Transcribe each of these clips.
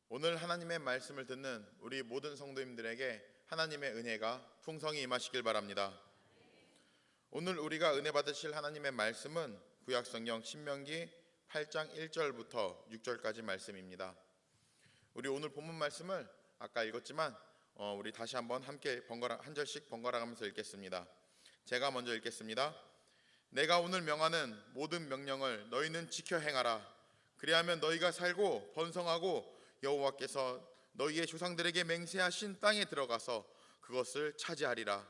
오늘 하나님의 말씀을 듣는 우리 모든 성도님들에게 하나님의 은혜가 풍성히 임하시길 바랍니다. 오늘 우리가 은혜 받으실 하나님의 말씀은 구약성경 신명기 8장 1절부터 6절까지 말씀입니다. 우리 오늘 본문 말씀을 아까 읽었지만 우리 다시 한번 함께 한 절씩 번갈아 가면서 읽겠습니다. 제가 먼저 읽겠습니다. 내가 오늘 명하는 모든 명령을 너희는 지켜 행하라. 그리하면 너희가 살고 번성하고 여호와께서 너희의 조상들에게 맹세하신 땅에 들어가서 그것을 차지하리라.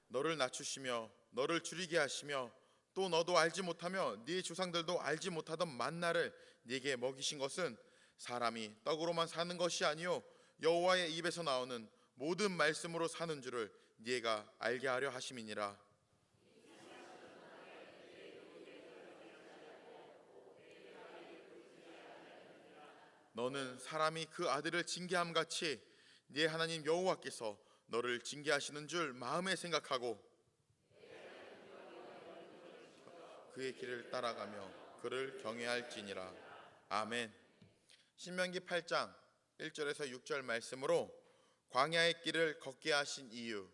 너를 낮추시며 너를 줄이게 하시며 또 너도 알지 못하며 네 조상들도 알지 못하던 만나를 네게 먹이신 것은 사람이 떡으로만 사는 것이 아니요 여호와의 입에서 나오는 모든 말씀으로 사는 줄을 네가 알게 하려 하심이니라. 너는 사람이 그 아들을 징계함 같이 네 하나님 여호와께서 너를 징계하시는 줄 마음에 생각하고 그의 길을 따라가며 그를 경외할지니라. 아멘. 신명기 8장 1절에서 6절 말씀으로 광야의 길을 걷게 하신 이유,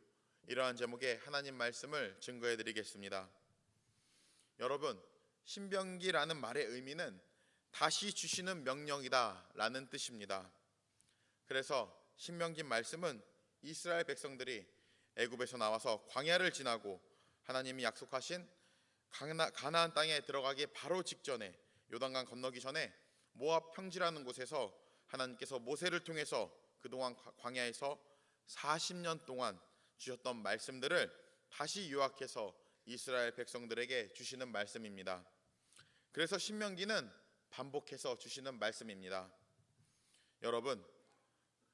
이러한 제목의 하나님 말씀을 증거해 드리겠습니다. 여러분, 신명기라는 말의 의미는 다시 주시는 명령이다 라는 뜻입니다. 그래서 신명기 말씀은 이스라엘 백성들이 애굽에서 나와서 광야를 지나고 하나님이 약속하신 가나안 땅에 들어가기 바로 직전에, 요단강 건너기 전에 모압 평지라는 곳에서 하나님께서 모세를 통해서 그동안 광야에서 40년 동안 주셨던 말씀들을 다시 요약해서 이스라엘 백성들에게 주시는 말씀입니다. 그래서 신명기는 반복해서 주시는 말씀입니다. 여러분,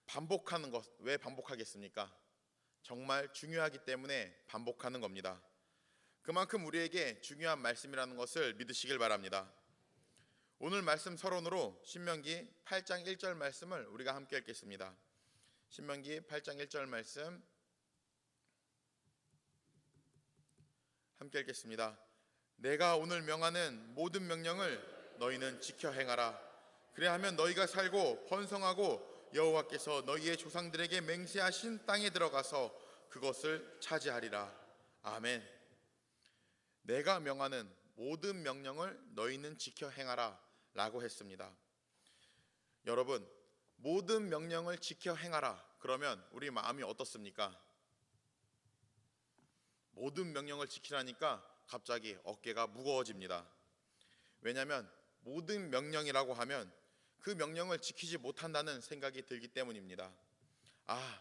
반복하는 것, 왜 반복하겠습니까? 정말 중요하기 때문에 반복하는 겁니다. 그만큼 우리에게 중요한 말씀이라는 것을 믿으시길 바랍니다. 오늘 말씀 서론으로 신명기 8장 1절 말씀을 우리가 함께 읽겠습니다. 신명기 8장 1절 말씀 함께 읽겠습니다. 내가 오늘 명하는 모든 명령을 너희는 지켜 행하라. 그래야하면 너희가 살고 번성하고 여호와께서 너희의 조상들에게 맹세하신 땅에 들어가서 그것을 차지하리라. 아멘. 내가 명하는 모든 명령을 너희는 지켜 행하라 라고 했습니다. 여러분, 모든 명령을 지켜 행하라 그러면 우리 마음이 어떻습니까? 모든 명령을 지키라니까 갑자기 어깨가 무거워집니다. 왜냐하면 모든 명령이라고 하면 그 명령을 지키지 못한다는 생각이 들기 때문입니다.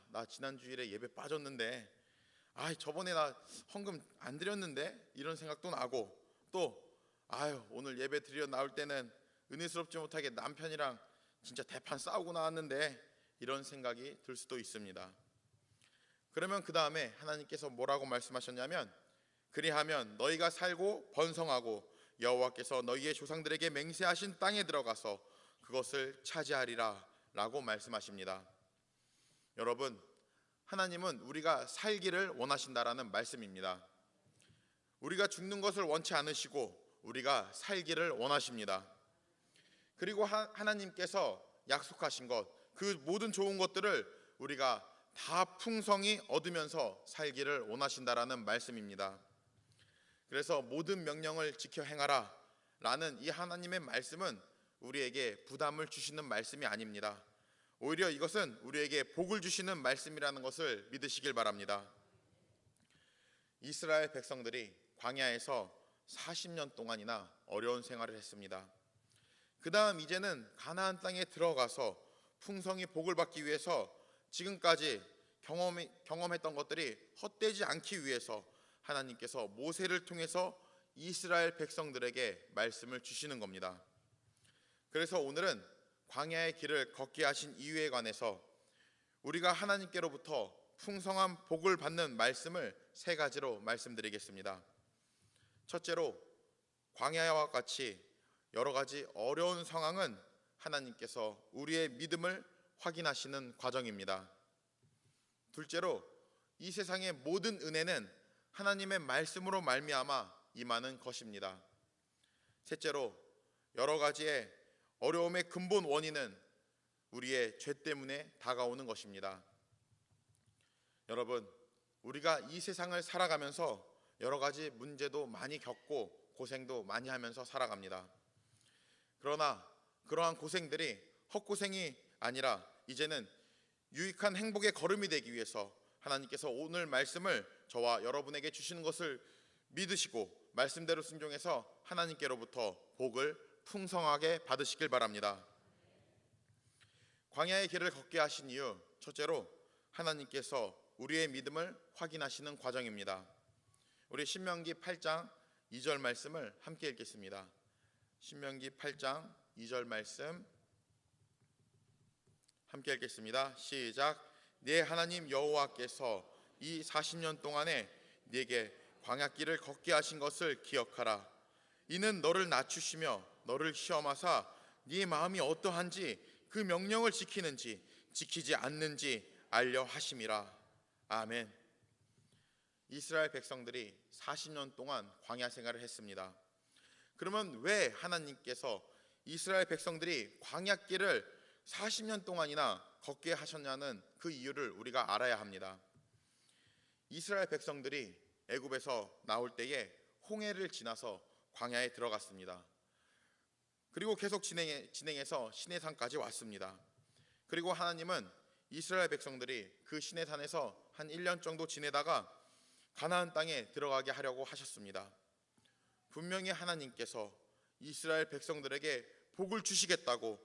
나 지난 주일에 예배 빠졌는데, 저번에 나 헌금 안 드렸는데, 이런 생각도 나고, 또 오늘 예배 드려 나올 때는 은혜스럽지 못하게 남편이랑 진짜 대판 싸우고 나왔는데, 이런 생각이 들 수도 있습니다. 그러면 그 다음에 하나님께서 뭐라고 말씀하셨냐면, 그리하면 너희가 살고 번성하고 여호와께서 너희의 조상들에게 맹세하신 땅에 들어가서 그것을 차지하리라 라고 말씀하십니다. 여러분, 하나님은 우리가 살기를 원하신다라는 말씀입니다. 우리가 죽는 것을 원치 않으시고 우리가 살기를 원하십니다. 그리고 하나님께서 약속하신 것, 그 모든 좋은 것들을 우리가 다 풍성히 얻으면서 살기를 원하신다라는 말씀입니다. 그래서 모든 명령을 지켜 행하라 라는 이 하나님의 말씀은 우리에게 부담을 주시는 말씀이 아닙니다. 오히려 이것은 우리에게 복을 주시는 말씀이라는 것을 믿으시길 바랍니다. 이스라엘 백성들이 광야에서 40년 동안이나 어려운 생활을 했습니다. 그 다음 이제는 가나안 땅에 들어가서 풍성히 복을 받기 위해서 지금까지 경험했던 것들이 헛되지 않기 위해서 하나님께서 모세를 통해서 이스라엘 백성들에게 말씀을 주시는 겁니다. 그래서 오늘은 광야의 길을 걷게 하신 이유에 관해서 우리가 하나님께로부터 풍성한 복을 받는 말씀을 세 가지로 말씀드리겠습니다. 첫째로, 광야와 같이 여러 가지 어려운 상황은 하나님께서 우리의 믿음을 확인하시는 과정입니다. 둘째로, 이 세상의 모든 은혜는 하나님의 말씀으로 말미암아 임하는 것입니다. 셋째로, 여러 가지의 어려움의 근본 원인은 우리의 죄 때문에 다가오는 것입니다. 여러분, 우리가 이 세상을 살아가면서 여러 가지 문제도 많이 겪고 고생도 많이 하면서 살아갑니다. 그러나 그러한 고생들이 헛고생이 아니라 이제는 유익한 행복의 걸음이 되기 위해서 하나님께서 오늘 말씀을 저와 여러분에게 주시는 것을 믿으시고 말씀대로 순종해서 하나님께로부터 복을 풍성하게 받으시길 바랍니다. 광야의 길을 걷게 하신 이유, 첫째로 하나님께서 우리의 믿음을 확인하시는 과정입니다. 우리 신명기 8장 2절 말씀을 함께 읽겠습니다. 신명기 8장 2절 말씀 함께 읽겠습니다. 시작. 네 하나님 여호와께서 이 40년 동안에 네게 광야길을 걷게 하신 것을 기억하라. 이는 너를 낮추시며 너를 시험하사 네 마음이 어떠한지 그 명령을 지키는지 지키지 않는지 알려 하심이라. 아멘. 이스라엘 백성들이 40년 동안 광야 생활을 했습니다. 그러면 왜 하나님께서 이스라엘 백성들이 광야길을 40년 동안이나 걷게 하셨냐는 그 이유를 우리가 알아야 합니다. 이스라엘 백성들이 애굽에서 나올 때에 홍해를 지나서 광야에 들어갔습니다. 그리고 계속 진행해서 시내산까지 왔습니다. 그리고 하나님은 이스라엘 백성들이 그 시내산에서 한 1년 정도 지내다가 가나안 땅에 들어가게 하려고 하셨습니다. 분명히 하나님께서 이스라엘 백성들에게 복을 주시겠다고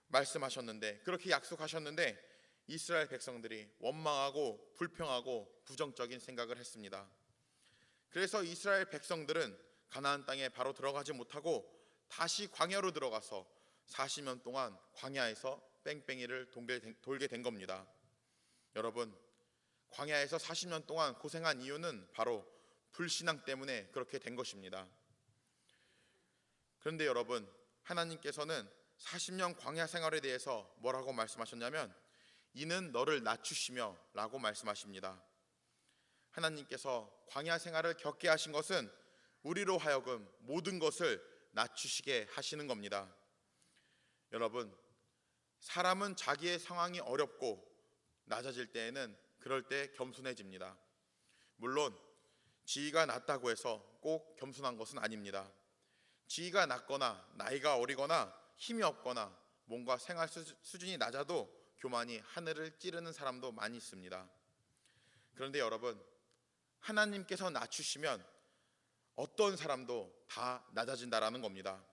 말씀하셨는데, 그렇게 약속하셨는데 이스라엘 백성들이 원망하고 불평하고 부정적인 생각을 했습니다. 그래서 이스라엘 백성들은 가나안 땅에 바로 들어가지 못하고 다시 광야로 들어가서 40년 동안 광야에서 뺑뺑이를 돌게 된 겁니다. 여러분, 광야에서 40년 동안 고생한 이유는 바로 불신앙 때문에 그렇게 된 것입니다. 그런데 여러분, 하나님께서는 40년 광야 생활에 대해서 뭐라고 말씀하셨냐면 이는 너를 낮추시며 라고 말씀하십니다. 하나님께서 광야 생활을 겪게 하신 것은 우리로 하여금 모든 것을 낮추시게 하시는 겁니다. 여러분, 사람은 자기의 상황이 어렵고 낮아질 때에는 그럴 때 겸손해집니다. 물론 지위가 낮다고 해서 꼭 겸손한 것은 아닙니다. 지위가 낮거나 나이가 어리거나 힘이 없거나 뭔가 생활 수준이 낮아도 교만이 하늘을 찌르는 사람도 많이 있습니다. 그런데 여러분, 하나님께서 낮추시면 어떤 사람도 다 낮아진다라는 겁니다.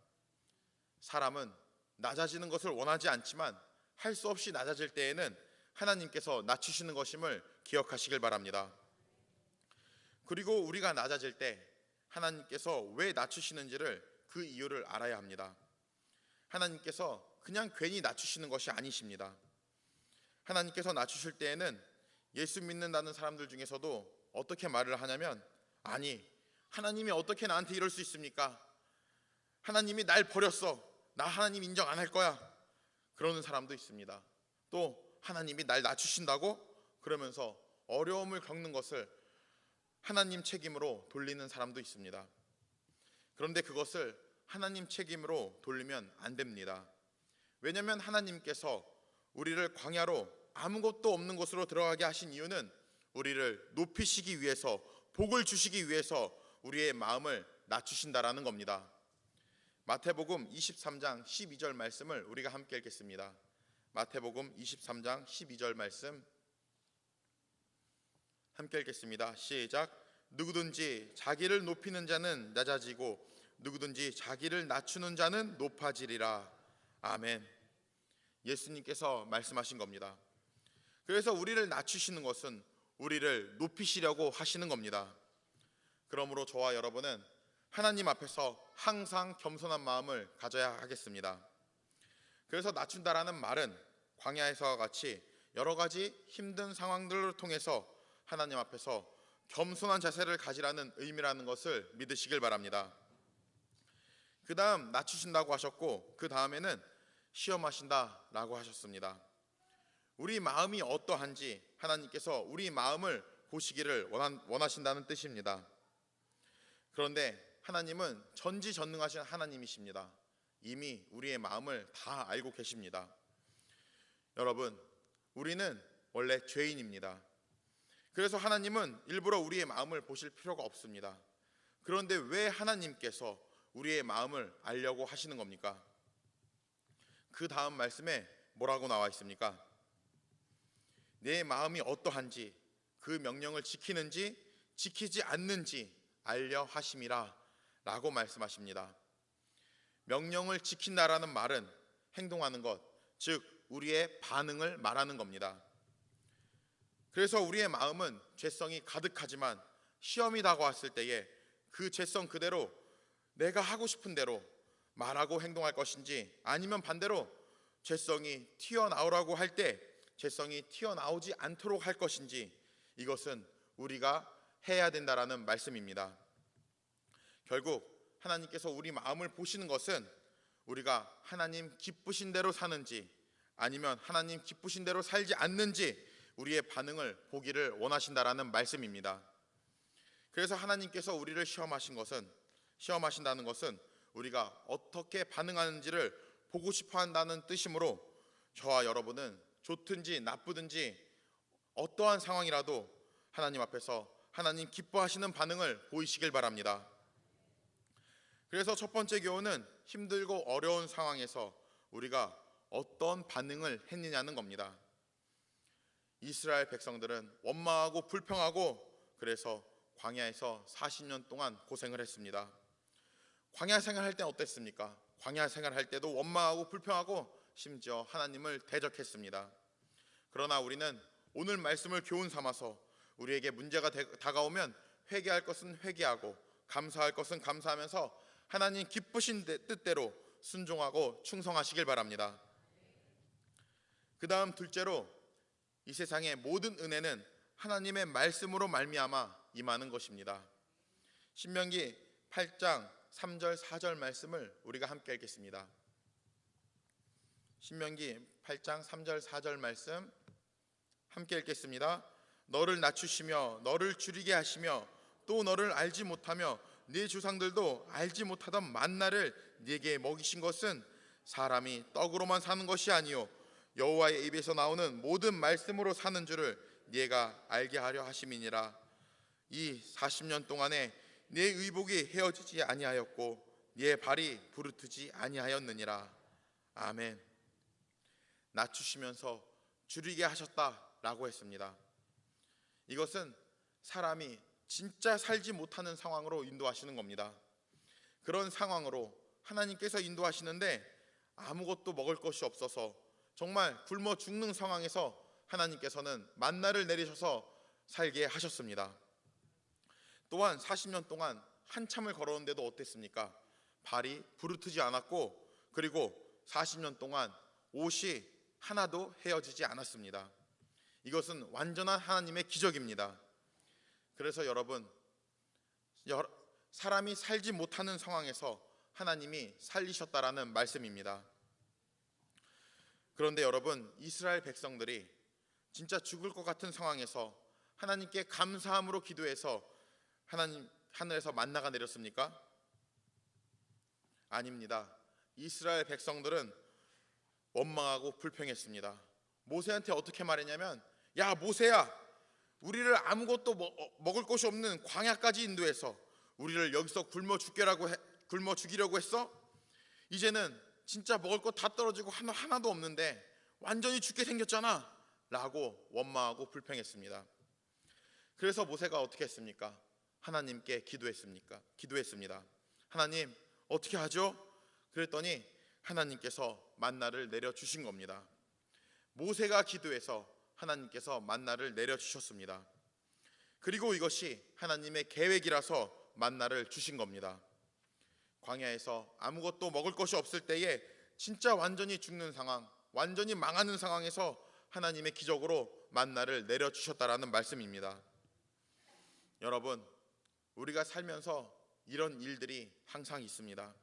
사람은 낮아지는 것을 원하지 않지만 할 수 없이 낮아질 때에는 하나님께서 낮추시는 것임을 기억하시길 바랍니다. 그리고 우리가 낮아질 때 하나님께서 왜 낮추시는지를 그 이유를 알아야 합니다. 하나님께서 그냥 괜히 낮추시는 것이 아니십니다. 하나님께서 낮추실 때에는 예수 믿는다는 사람들 중에서도 어떻게 말을 하냐면, 아니, 하나님이 어떻게 나한테 이럴 수 있습니까? 하나님이 날 버렸어. 나 하나님 인정 안 할 거야. 그러는 사람도 있습니다. 또 하나님이 날 낮추신다고 그러면서 어려움을 겪는 것을 하나님 책임으로 돌리는 사람도 있습니다. 그런데 그것을 하나님 책임으로 돌리면 안 됩니다. 왜냐하면 하나님께서 우리를 광야로 아무것도 없는 곳으로 들어가게 하신 이유는 우리를 높이시기 위해서, 복을 주시기 위해서 우리의 마음을 낮추신다라는 겁니다. 마태복음 23장 12절 말씀을 우리가 함께 읽겠습니다. 마태복음 23장 12절 말씀 함께 읽겠습니다. 시작. 누구든지 자기를 높이는 자는 낮아지고 누구든지 자기를 낮추는 자는 높아지리라. 아멘. 예수님께서 말씀하신 겁니다. 그래서 우리를 낮추시는 것은 우리를 높이시려고 하시는 겁니다. 그러므로 저와 여러분은 하나님 앞에서 항상 겸손한 마음을 가져야 하겠습니다. 그래서 낮춘다라는 말은 광야에서와 같이 여러 가지 힘든 상황들을 통해서 하나님 앞에서 겸손한 자세를 가지라는 의미라는 것을 믿으시길 바랍니다. 그 다음 낮추신다고 하셨고, 그 다음에는 시험하신다라고 하셨습니다. 우리 마음이 어떠한지 하나님께서 우리 마음을 보시기를 원하신다는 뜻입니다. 그런데 하나님은 전지전능하신 하나님이십니다. 이미 우리의 마음을 다 알고 계십니다. 여러분, 우리는 원래 죄인입니다. 그래서 하나님은 일부러 우리의 마음을 보실 필요가 없습니다. 그런데 왜 하나님께서 우리의 마음을 알려고 하시는 겁니까? 그 다음 말씀에 뭐라고 나와 있습니까? 내 마음이 어떠한지 그 명령을 지키는지 지키지 않는지 알려 하심이라 라고 말씀하십니다. 명령을 지킨다라는 말은 행동하는 것, 즉 우리의 반응을 말하는 겁니다. 그래서 우리의 마음은 죄성이 가득하지만 시험이 다가왔을 때에 그 죄성 그대로 내가 하고 싶은 대로 말하고 행동할 것인지, 아니면 반대로 죄성이 튀어나오라고 할 때 죄성이 튀어나오지 않도록 할 것인지, 이것은 우리가 해야 된다라는 말씀입니다. 결국 하나님께서 우리 마음을 보시는 것은 우리가 하나님 기쁘신 대로 사는지 아니면 하나님 기쁘신 대로 살지 않는지 우리의 반응을 보기를 원하신다라는 말씀입니다. 그래서 하나님께서 우리를 시험하신다는 것은 우리가 어떻게 반응하는지를 보고 싶어 한다는 뜻이므로, 저와 여러분은 좋든지 나쁘든지 어떠한 상황이라도 하나님 앞에서 하나님 기뻐하시는 반응을 보이시길 바랍니다. 그래서 첫 번째 교훈은 힘들고 어려운 상황에서 우리가 어떤 반응을 했느냐는 겁니다. 이스라엘 백성들은 원망하고 불평하고 그래서 광야에서 40년 동안 고생을 했습니다. 광야 생활할 때 어땠습니까? 광야 생활할 때도 원망하고 불평하고 심지어 하나님을 대적했습니다. 그러나 우리는 오늘 말씀을 교훈 삼아서 우리에게 문제가 다가오면 회개할 것은 회개하고 감사할 것은 감사하면서 하나님 기쁘신 뜻대로 순종하고 충성하시길 바랍니다. 그 다음 둘째로, 이 세상의 모든 은혜는 하나님의 말씀으로 말미암아 임하는 것입니다. 신명기 8장 3절 4절 말씀을 우리가 함께 읽겠습니다. 신명기 8장 3절 4절 말씀 함께 읽겠습니다. 너를 낮추시며 너를 줄이게 하시며 또 너를 알지 못하며 네 조상들도 알지 못하던 만나를 네게 먹이신 것은 사람이 떡으로만 사는 것이 아니요 여호와의 입에서 나오는 모든 말씀으로 사는 줄을 네가 알게 하려 하심이니라. 이 40년 동안에 네 의복이 헤어지지 아니하였고 네 발이 부르트지 아니하였느니라. 아멘. 낮추시면서 줄이게 하셨다라고 했습니다. 이것은 사람이 진짜 살지 못하는 상황으로 인도하시는 겁니다. 그런 상황으로 하나님께서 인도하시는데 아무것도 먹을 것이 없어서 정말 굶어 죽는 상황에서 하나님께서는 만나를 내리셔서 살게 하셨습니다. 또한 40년 동안 한참을 걸었는데도 어땠습니까? 발이 부르트지 않았고, 그리고 40년 동안 옷이 하나도 헤어지지 않았습니다. 이것은 완전한 하나님의 기적입니다. 그래서 여러분, 사람이 살지 못하는 상황에서 하나님이 살리셨다라는 말씀입니다. 그런데 여러분, 이스라엘 백성들이 진짜 죽을 것 같은 상황에서 하나님께 감사함으로 기도해서 하나님 하늘에서 만나가 내렸습니까? 아닙니다. 이스라엘 백성들은 원망하고 불평했습니다. 모세한테 어떻게 말했냐면, 야 모세야, 우리를 아무것도 먹을 것이 없는 광야까지 인도해서 우리를 여기서 굶어 죽이려고 했어? 이제는 진짜 먹을 것 다 떨어지고 하나도 없는데 완전히 죽게 생겼잖아 라고 원망하고 불평했습니다. 그래서 모세가 어떻게 했습니까? 하나님께 기도했습니다. 하나님 어떻게 하죠? 그랬더니 하나님께서 만나를 내려주신 겁니다. 모세가 기도해서 하나님께서 만나를 내려주셨습니다. 그리고 이것이 하나님의 계획이라서 만나를 주신 겁니다. 광야에서 아무것도 먹을 것이 없을 때에 진짜 완전히 죽는 상황, 완전히 망하는 상황에서 하나님의 기적으로 만나를 내려주셨다라는 말씀입니다. 여러분, 우리가 살면서 이런 일들이 항상 있습니다.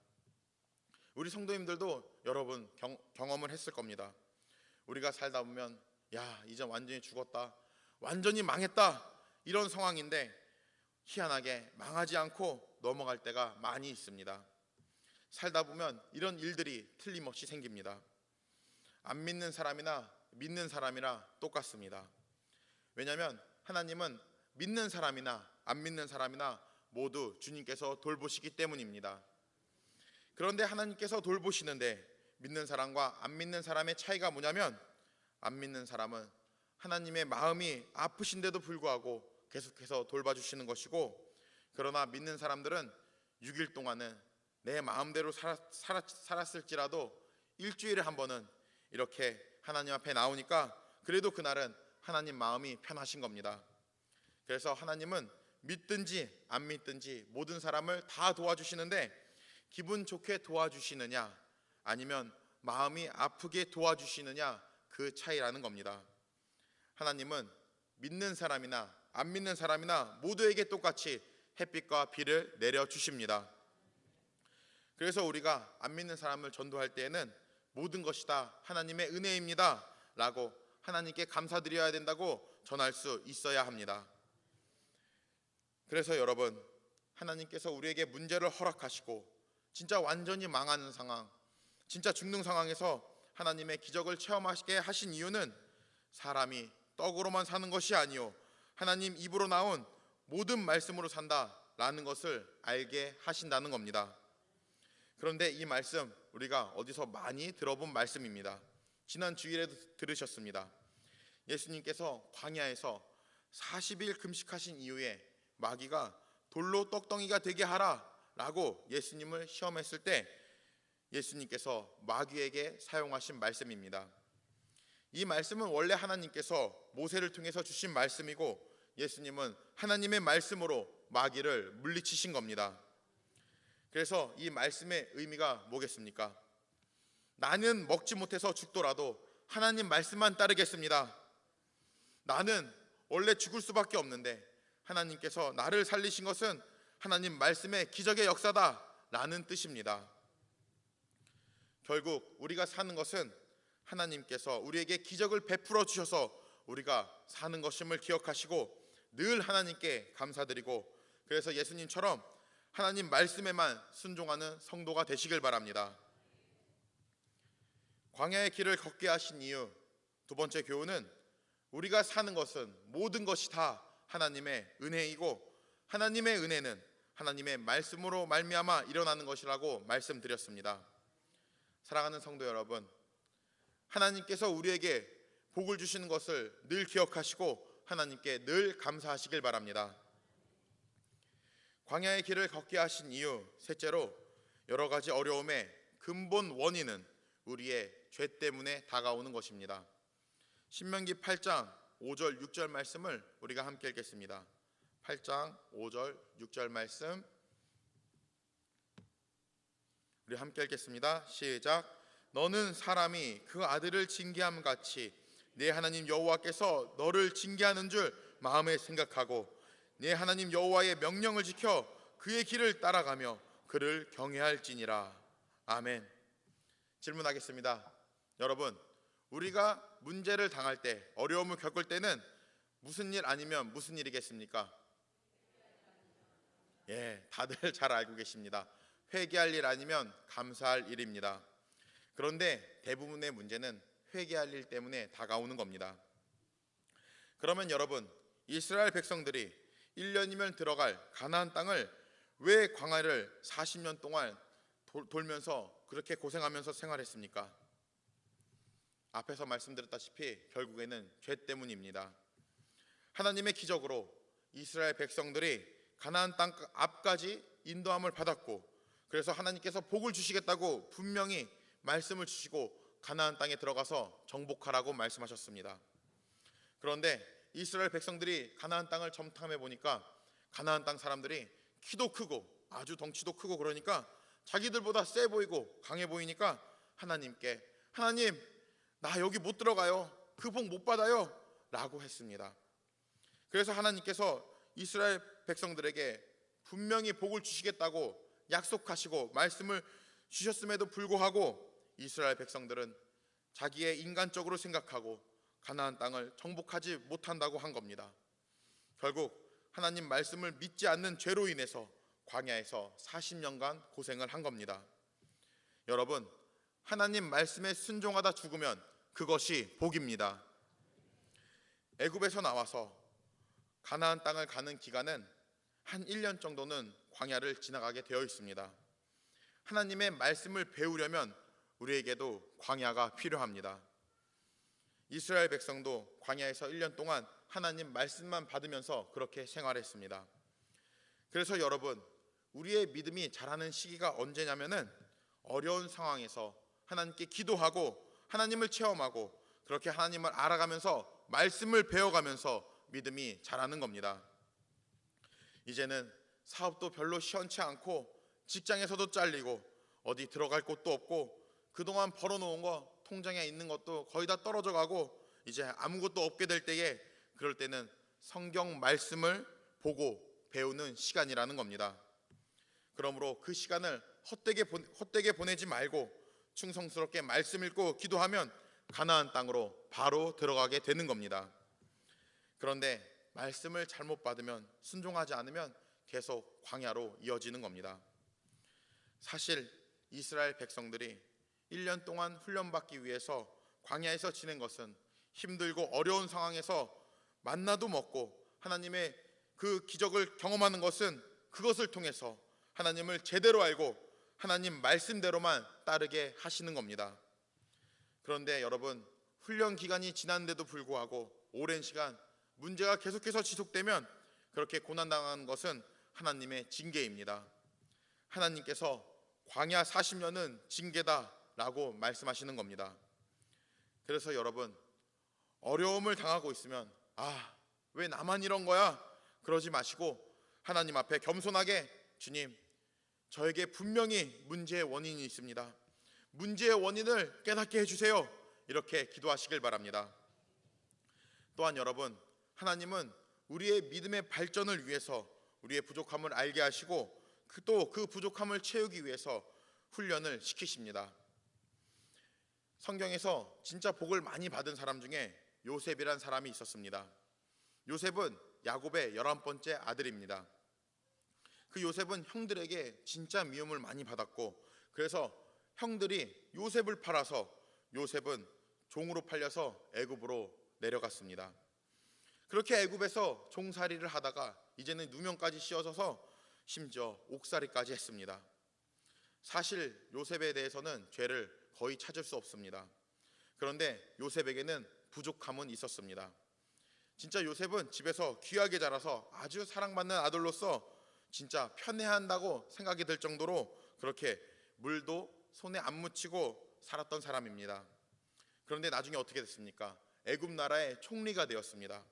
우리 성도님들도 여러분 경험을 했을 겁니다. 우리가 살다 보면 야, 이제 완전히 죽었다, 완전히 망했다, 이런 상황인데 희한하게 망하지 않고 넘어갈 때가 많이 있습니다. 살다 보면 이런 일들이 틀림없이 생깁니다. 안 믿는 사람이나 믿는 사람이나 똑같습니다. 왜냐하면 하나님은 믿는 사람이나 안 믿는 사람이나 모두 주님께서 돌보시기 때문입니다. 그런데 하나님께서 돌보시는데 믿는 사람과 안 믿는 사람의 차이가 뭐냐면, 안 믿는 사람은 하나님의 마음이 아프신데도 불구하고 계속해서 돌봐주시는 것이고, 그러나 믿는 사람들은 6일 동안은 내 마음대로 살았을지라도 일주일에 한 번은 이렇게 하나님 앞에 나오니까 그래도 그날은 하나님 마음이 편하신 겁니다. 그래서 하나님은 믿든지 안 믿든지 모든 사람을 다 도와주시는데, 기분 좋게 도와주시느냐 아니면 마음이 아프게 도와주시느냐, 그 차이라는 겁니다. 하나님은 믿는 사람이나 안 믿는 사람이나 모두에게 똑같이 햇빛과 비를 내려주십니다. 그래서 우리가 안 믿는 사람을 전도할 때에는 모든 것이 다 하나님의 은혜입니다 라고 하나님께 감사드려야 된다고 전할 수 있어야 합니다. 그래서 여러분, 하나님께서 우리에게 문제를 허락하시고 진짜 완전히 망하는 상황, 진짜 죽는 상황에서 하나님의 기적을 체험하게 하신 이유는 사람이 떡으로만 사는 것이 아니요 하나님 입으로 나온 모든 말씀으로 산다라는 것을 알게 하신다는 겁니다. 그런데 이 말씀 우리가 어디서 많이 들어본 말씀입니다. 지난 주일에도 들으셨습니다. 예수님께서 광야에서 40일 금식하신 이후에 마귀가 돌로 떡덩이가 되게 하라 라고 예수님을 시험했을 때 예수님께서 마귀에게 사용하신 말씀입니다. 이 말씀은 원래 하나님께서 모세를 통해서 주신 말씀이고, 예수님은 하나님의 말씀으로 마귀를 물리치신 겁니다. 그래서 이 말씀의 의미가 뭐겠습니까? 나는 먹지 못해서 죽더라도 하나님 말씀만 따르겠습니다. 나는 원래 죽을 수밖에 없는데 하나님께서 나를 살리신 것은 하나님 말씀의 기적의 역사다 라는 뜻입니다. 결국 우리가 사는 것은 하나님께서 우리에게 기적을 베풀어 주셔서 우리가 사는 것임을 기억하시고 늘 하나님께 감사드리고, 그래서 예수님처럼 하나님 말씀에만 순종하는 성도가 되시길 바랍니다. 광야의 길을 걷게 하신 이유 두 번째 교훈은, 우리가 사는 것은 모든 것이 다 하나님의 은혜이고 하나님의 은혜는 하나님의 말씀으로 말미암아 일어나는 것이라고 말씀드렸습니다. 사랑하는 성도 여러분, 하나님께서 우리에게 복을 주시는 것을 늘 기억하시고 하나님께 늘 감사하시길 바랍니다. 광야의 길을 걷게 하신 이유 셋째로, 여러 가지 어려움의 근본 원인은 우리의 죄 때문에 다가오는 것입니다. 신명기 8장 5절 6절 말씀을 우리가 함께 읽겠습니다. 8장 5절 6절 말씀 우리 함께 읽겠습니다. 시작. 너는 사람이 그 아들을 징계함 같이 네 하나님 여호와께서 너를 징계하는 줄 마음에 생각하고 네 하나님 여호와의 명령을 지켜 그의 길을 따라가며 그를 경외할지니라. 아멘. 질문하겠습니다. 여러분, 우리가 문제를 당할 때, 어려움을 겪을 때는 무슨 일 아니면 무슨 일이겠습니까? 다들 잘 알고 계십니다. 회개할 일 아니면 감사할 일입니다. 그런데 대부분의 문제는 회개할 일 때문에 다가오는 겁니다. 그러면 여러분, 이스라엘 백성들이 1년이면 들어갈 가나안 땅을 왜 광야를 40년 동안 돌면서 그렇게 고생하면서 생활했습니까? 앞에서 말씀드렸다시피 결국에는 죄 때문입니다. 하나님의 기적으로 이스라엘 백성들이 가나안 땅 앞까지 인도함을 받았고, 그래서 하나님께서 복을 주시겠다고 분명히 말씀을 주시고 가나안 땅에 들어가서 정복하라고 말씀하셨습니다. 그런데 이스라엘 백성들이 가나안 땅을 점탐해 보니까 가나안 땅 사람들이 키도 크고 아주 덩치도 크고 그러니까 자기들보다 세 보이고 강해 보이니까 하나님께, 하나님 나 여기 못 들어가요, 그 복 못 받아요 라고 했습니다. 그래서 하나님께서 이스라엘 백성들에게 분명히 복을 주시겠다고 약속하시고 말씀을 주셨음에도 불구하고 이스라엘 백성들은 자기의 인간적으로 생각하고 가나안 땅을 정복하지 못한다고 한 겁니다. 결국 하나님 말씀을 믿지 않는 죄로 인해서 광야에서 40년간 고생을 한 겁니다. 여러분, 하나님 말씀에 순종하다 죽으면 그것이 복입니다. 애굽에서 나와서 가나안 땅을 가는 기간은 한 1년 정도는 광야를 지나가게 되어 있습니다. 하나님의 말씀을 배우려면 우리에게도 광야가 필요합니다. 이스라엘 백성도 광야에서 1년 동안 하나님 말씀만 받으면서 그렇게 생활했습니다. 그래서 여러분, 우리의 믿음이 자라는 시기가 언제냐면은 어려운 상황에서 하나님께 기도하고 하나님을 체험하고 그렇게 하나님을 알아가면서 말씀을 배워가면서 믿음이 자라는 겁니다. 이제는 사업도 별로 시원치 않고 직장에서도 잘리고 어디 들어갈 곳도 없고 그동안 벌어놓은 거 통장에 있는 것도 거의 다 떨어져 가고 이제 아무것도 없게 될 때에, 그럴 때는 성경 말씀을 보고 배우는 시간이라는 겁니다. 그러므로 그 시간을 헛되게 보내지 말고 충성스럽게 말씀 읽고 기도하면 가나안 땅으로 바로 들어가게 되는 겁니다. 그런데 말씀을 잘못 받으면, 순종하지 않으면 계속 광야로 이어지는 겁니다. 사실 이스라엘 백성들이 1년 동안 훈련받기 위해서 광야에서 지낸 것은 힘들고 어려운 상황에서 만나도 먹고 하나님의 그 기적을 경험하는 것은 그것을 통해서 하나님을 제대로 알고 하나님 말씀대로만 따르게 하시는 겁니다. 그런데 여러분, 훈련 기간이 지났는데도 불구하고 오랜 시간 문제가 계속해서 지속되면 그렇게 고난당하는 것은 하나님의 징계입니다. 하나님께서 광야 40년은 징계다라고 말씀하시는 겁니다. 그래서 여러분, 어려움을 당하고 있으면 왜 나만 이런 거야? 그러지 마시고 하나님 앞에 겸손하게, 주님, 저에게 분명히 문제의 원인이 있습니다. 문제의 원인을 깨닫게 해주세요. 이렇게 기도하시길 바랍니다. 또한 여러분, 하나님은 우리의 믿음의 발전을 위해서 우리의 부족함을 알게 하시고 또 그 부족함을 채우기 위해서 훈련을 시키십니다. 성경에서 진짜 복을 많이 받은 사람 중에 요셉이란 사람이 있었습니다. 요셉은 야곱의 11번째 아들입니다. 그 요셉은 형들에게 진짜 미움을 많이 받았고, 그래서 형들이 요셉을 팔아서 요셉은 종으로 팔려서 애굽으로 내려갔습니다. 그렇게 애굽에서 종살이를 하다가 이제는 누명까지 씌워져서 심지어 옥살이까지 했습니다. 사실 요셉에 대해서는 죄를 거의 찾을 수 없습니다. 그런데 요셉에게는 부족함은 있었습니다. 진짜 요셉은 집에서 귀하게 자라서 아주 사랑받는 아들로서 진짜 편애한다고 생각이 들 정도로 그렇게 물도 손에 안 묻히고 살았던 사람입니다. 그런데 나중에 어떻게 됐습니까? 애굽 나라의 총리가 되었습니다.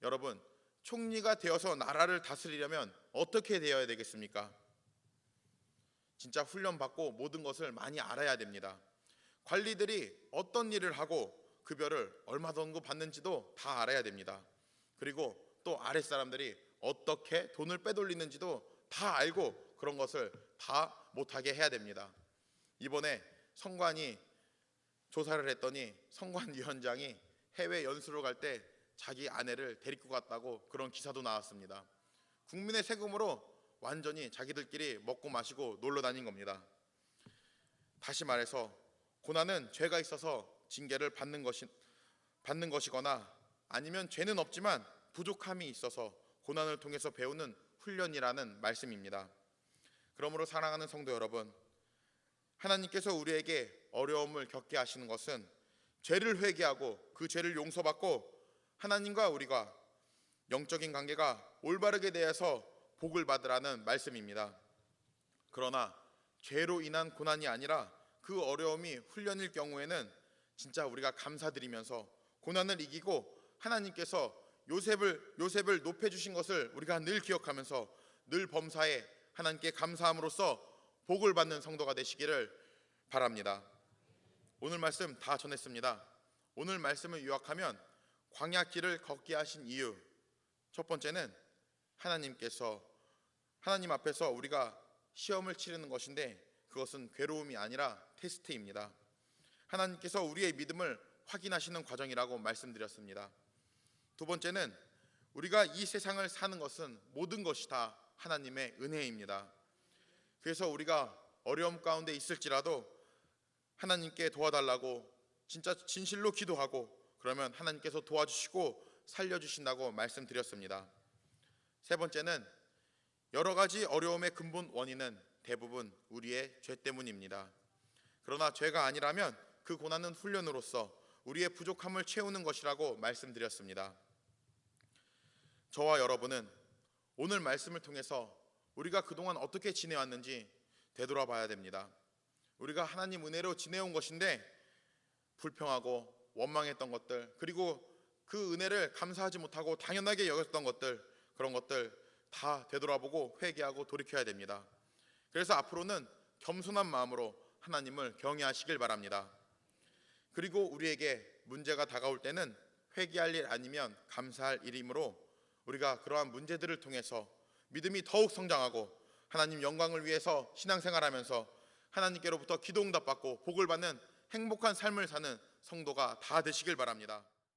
여러분, 총리가 되어서 나라를 다스리려면 어떻게 되어야 되겠습니까? 진짜 훈련받고 모든 것을 많이 알아야 됩니다. 관리들이 어떤 일을 하고 급여를 얼마 정도 받는지도 다 알아야 됩니다. 그리고 또 아랫사람들이 어떻게 돈을 빼돌리는지도 다 알고 그런 것을 다 못하게 해야 됩니다. 이번에 성관이 조사를 했더니 성관위원장이 해외 연수를 갈 때 자기 아내를 데리고 갔다고 그런 기사도 나왔습니다. 국민의 세금으로 완전히 자기들끼리 먹고 마시고 놀러 다닌 겁니다. 다시 말해서 고난은 죄가 있어서 징계를 받는 것이거나 아니면 죄는 없지만 부족함이 있어서 고난을 통해서 배우는 훈련이라는 말씀입니다. 그러므로 사랑하는 성도 여러분, 하나님께서 우리에게 어려움을 겪게 하시는 것은 죄를 회개하고 그 죄를 용서받고 하나님과 우리가 영적인 관계가 올바르게 되어서 복을 받으라는 말씀입니다. 그러나 죄로 인한 고난이 아니라 그 어려움이 훈련일 경우에는 진짜 우리가 감사드리면서 고난을 이기고 하나님께서 요셉을 높여주신 것을 우리가 늘 기억하면서 늘 범사에 하나님께 감사함으로써 복을 받는 성도가 되시기를 바랍니다. 오늘 말씀 다 전했습니다. 오늘 말씀을 요약하면 광야 길을 걷게 하신 이유, 첫 번째는 하나님 앞에서 우리가 시험을 치르는 것인데 그것은 괴로움이 아니라 테스트입니다. 하나님께서 우리의 믿음을 확인하시는 과정이라고 말씀드렸습니다. 두 번째는 우리가 이 세상을 사는 것은 모든 것이 다 하나님의 은혜입니다. 그래서 우리가 어려움 가운데 있을지라도 하나님께 도와달라고 진짜 진실로 기도하고 그러면 하나님께서 도와주시고 살려주신다고 말씀드렸습니다. 세 번째는 여러 가지 어려움의 근본 원인은 대부분 우리의 죄 때문입니다. 그러나 죄가 아니라면 그 고난은 훈련으로서 우리의 부족함을 채우는 것이라고 말씀드렸습니다. 저와 여러분은 오늘 말씀을 통해서 우리가 그동안 어떻게 지내왔는지 되돌아봐야 됩니다. 우리가 하나님 은혜로 지내온 것인데 불평하고 원망했던 것들, 그리고 그 은혜를 감사하지 못하고 당연하게 여겼던 것들, 그런 것들 다 되돌아보고 회개하고 돌이켜야 됩니다. 그래서 앞으로는 겸손한 마음으로 하나님을 경외하시길 바랍니다. 그리고 우리에게 문제가 다가올 때는 회개할 일 아니면 감사할 일이므로 우리가 그러한 문제들을 통해서 믿음이 더욱 성장하고 하나님 영광을 위해서 신앙생활하면서 하나님께로부터 기도 응답받고 복을 받는 행복한 삶을 사는 성도가 다 되시길 바랍니다.